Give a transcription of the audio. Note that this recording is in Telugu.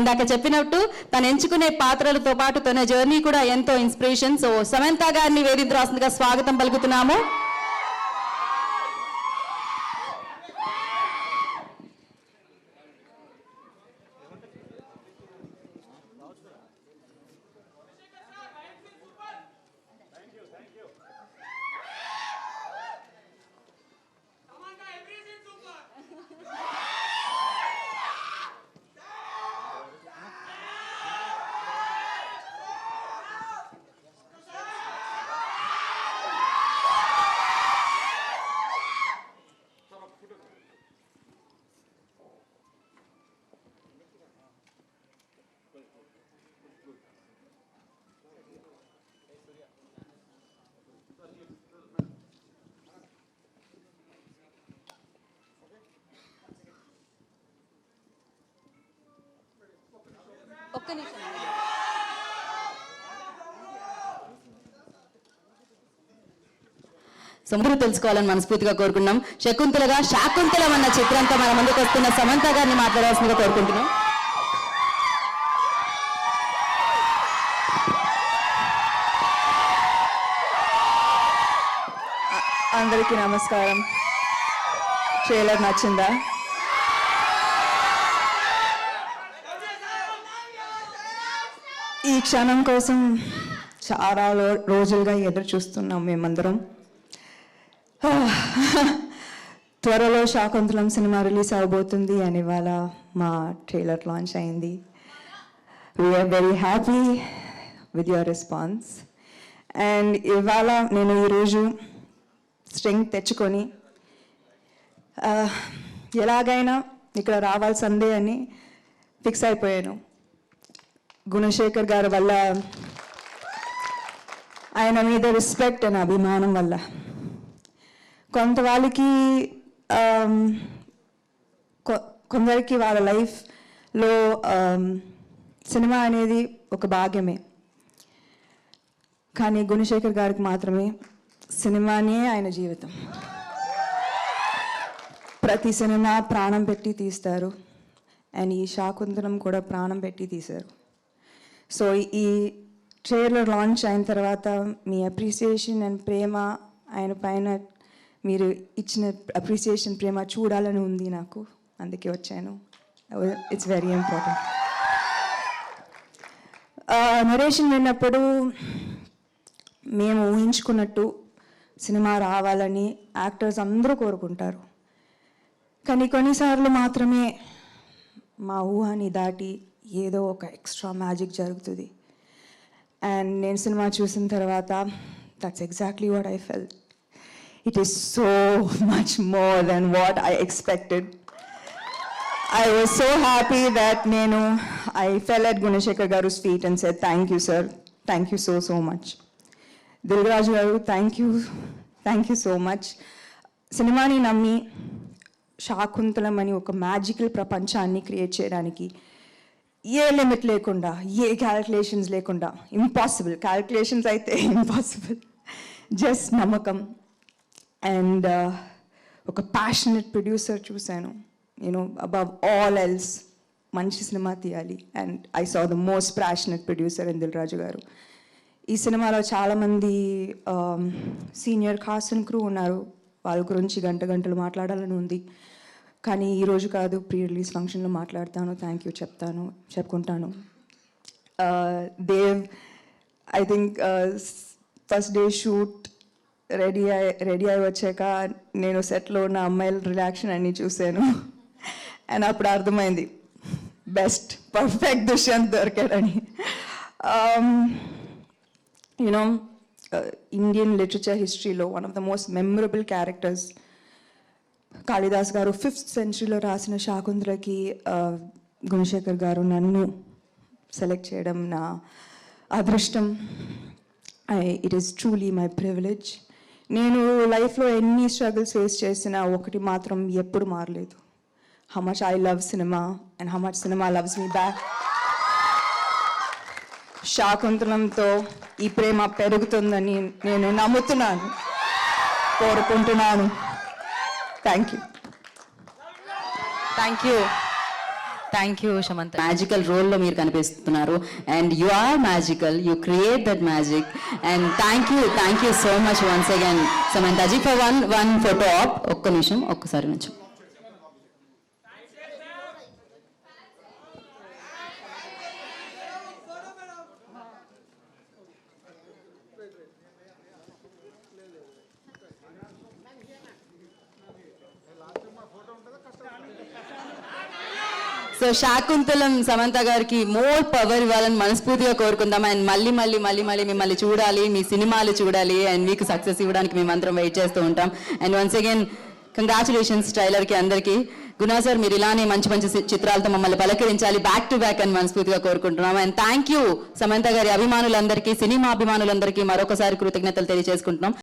ఇందాక చెప్పినట్టు తను ఎంచుకునే పాత్రలతో పాటు తన జర్నీ కూడా ఎంతో ఇన్స్పిరేషన్. సో సమంత గారిని వేదిక రాస్తుందిగా స్వాగతం పలుకుతున్నాము. ఒక్క నిమిషం. సంబూరు తెలుసుకోవాలని మనస్ఫూర్తిగా కోరుకున్నాం. శాకుంతలం అన్న చిత్రంతో మన ముందుకు వస్తున్న సమంత గారిని మాట్లాడాల్సిందిగా కోరుకుంటున్నాం. అందరికీ నమస్కారం. ట్రైలర్ నచ్చిందా? ఈ క్షణం కోసం చాలా రోజులుగా ఎదురు చూస్తున్నాం మేమందరం. త్వరలో శాకుంతలం సినిమా రిలీజ్ అవబోతుంది అని ఇవాళ మా ట్రైలర్ లాంచ్ అయింది. We are very happy with your response. And ఇవాళ నేను ఈరోజు స్ట్రెంగ్త్ తెచ్చుకొని ఎలాగైనా ఇక్కడ రావాల్సిందే అని ఫిక్స్ అయిపోయాను. గుణశేఖర్ గారి వల్ల, ఆయన మీద రెస్పెక్ట్ అండ్ అభిమానం వల్ల. కొందరికి వాళ్ళ లైఫ్లో సినిమా అనేది ఒక భాగ్యమే, కానీ గుణశేఖర్ గారికి మాత్రమే సినిమానే ఆయన జీవితం. ప్రతి సినిమా ప్రాణం పెట్టి తీస్తారు, అండ్ ఈ శాకుంతలం కూడా ప్రాణం పెట్టి తీశారు. సో ఈ ట్రైలర్ లాంచ్ అయిన తర్వాత మీ అప్రిసియేషన్ అండ్ ప్రేమ, ఆయన పైన మీరు ఇచ్చిన అప్రిసియేషన్ ప్రేమ చూడాలని ఉంది నాకు, అందుకే వచ్చాను. It's very important. నరేషన్ విన్నప్పుడు మేము ఊహించుకున్నట్టు సినిమా రావాలని యాక్టర్స్ అందరూ కోరుకుంటారు, కానీ కొన్నిసార్లు మాత్రమే మా ఊహని దాటి ఏదో ఒక ఎక్స్ట్రా మ్యాజిక్ జరుగుతుంది. అండ్ నేను సినిమా చూసిన తర్వాత that's exactly what I felt. It is so much more than what I expected. I was so happy that I fell at Gunashekar Garu's feet and said, thank you, sir. Thank you so, so much. Dilraju Garu, thank you so much. Cinemani nammi Shakuntalam ani oka magical prapanchanni create cheyadaniki A limit లేకుండా, ఏ క్యాల్కులేషన్స్ లేకుండా, ఇంపాసిబుల్, క్యాల్కులేషన్స్ అయితే ఇంపాసిబుల్, జస్ట్ నమ్మకం అండ్ ఒక ప్యాషనెట్ ప్రొడ్యూసర్ చూశాను. అబవ్ ఆల్ ఎల్స్ మంచి సినిమా తీయాలి, and I saw the most passionate producer in Dil Raju గారు. ఈ సినిమాలో చాలామంది సీనియర్ కాస్ట్ అండ్ క్రూ ఉన్నారు, వాళ్ళ గురించి గంటలు మాట్లాడాలని ఉంది, కానీ ఈరోజు కాదు, ప్రీ రిలీజ్ ఫంక్షన్లో మాట్లాడతాను, థ్యాంక్ యూ చెప్పుకుంటాను. Dev, I think first day shoot ready అయి వచ్చాక నేను సెట్లో ఉన్న అమ్మాయిల రియాక్షన్ అన్నీ చూశాను, అండ్ అప్పుడు అర్థమైంది బెస్ట్ పర్ఫెక్ట్ దుష్యంత్ దొరికాడని. ఇండియన్ లిటరేచర్ హిస్టరీలో one of the most memorable characters Kalidas గారు 5th centuryలో రాసిన శాకుంతలకి గుణశేఖర్ గారు నన్ను సెలెక్ట్ చేయడం నా అదృష్టం. It is truly my privilege. నేను లైఫ్లో ఎన్ని స్ట్రగుల్స్ ఫేస్ చేసినా ఒకటి మాత్రం ఎప్పుడు మారలేదు, how much I love cinema and how much cinema loves me back. శాకుంతలంతో ఈ ప్రేమ పెరుగుతుందని నేను నమ్ముతున్నాను, కోరుకుంటున్నాను. Thank you. Thank you Samantha. Magical రోల్లో మీరు కనిపిస్తున్నారు and you are magical, you create that magic and thank you so much once again Samantha ji for one photo op. ఒక్క నిమిషం, ఒక్కసారి నుంచి. సో శాకుంతలం సమంత గారికి మోర్ పవర్ ఇవ్వాలని మనస్ఫూర్తిగా కోరుకుందాం. అండ్ మళ్ళీ మిమ్మల్ని చూడాలి, మీ సినిమాలు చూడాలి అండ్ మీకు సక్సెస్ ఇవ్వడానికి మేమందరం వెయిట్ చేస్తూ ఉంటాం. అండ్ వన్స్ అగైన్ కంగ్రాచులేషన్స్ ట్రైలర్కి అందరికీ. గుణా సార్, మీరు ఇలానే మంచి చిత్రాలతో మమ్మల్ని పలకరించాలి బ్యాక్ టు బ్యాక్ అని మనస్ఫూర్తిగా కోరుకుంటున్నాం. అండ్ థ్యాంక్ యూ సమంత గారి అభిమానులందరికీ, సినిమా అభిమానులందరికీ మరొకసారి కృతజ్ఞతలు తెలియజేసుకుంటున్నాం.